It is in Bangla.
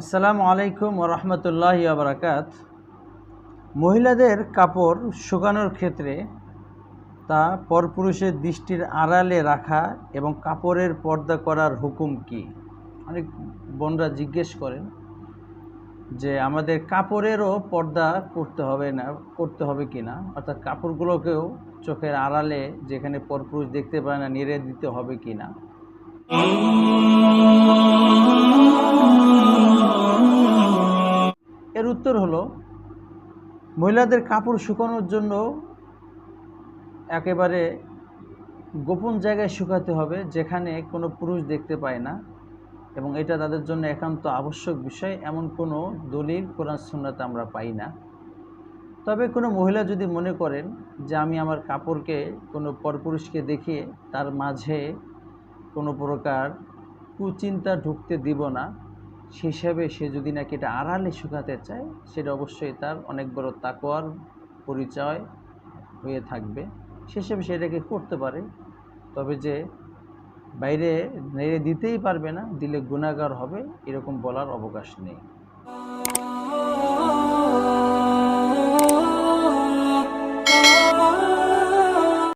আসসালামু আলাইকুম ওয়া রাহমাতুল্লাহি ওয়া বারাকাত। মহিলাদের কাপড় শুকানোর ক্ষেত্রে তা পরপুরুষের দৃষ্টির আড়ালে রাখা এবং কাপড়ের পর্দা করার হুকুম কি? অনেক বোনরা জিজ্ঞেস করেন যে আমাদের কাপড়েরও পর্দা করতে হবে কিনা, অর্থাৎ কাপড়গুলোকেও চোখের আড়ালে যেখানে পরপুরুষ দেখতে পায় না নেড়ে দিতে হবে কিনা। এর উত্তর হলো, মহিলাদের কাপড় শুকানোর জন্য একেবারে গোপন জায়গায় শুকাতে হবে, যেখানে কোনো পুরুষ দেখতে পায় না, এবং এটা তাদের জন্য একান্ত আবশ্যক বিষয়। এমন কোনো দলিল কোরআন সুন্নাতে আমরা পাই না। তবে কোনো মহিলা যদি মনে করেন যে আমি আমার কাপড়কে কোনো পরপুরুষকে দেখিয়ে তার মাঝে কোনো প্রকার কুচিন্তা ঢুকতে দিব না, সে হিসাবে সে যদি নাকি এটা আড়ালে শুকাতে চায়, সেটা অবশ্যই তার অনেক বড় তাকওয়ার পরিচয় হয়ে থাকবে। সে হিসাবে সেটাকে করতে পারে। তবে যে বাইরে নেড়ে দিতেই পারবে না, দিলে গুনাহগার হবে, এরকম বলার অবকাশ নেই।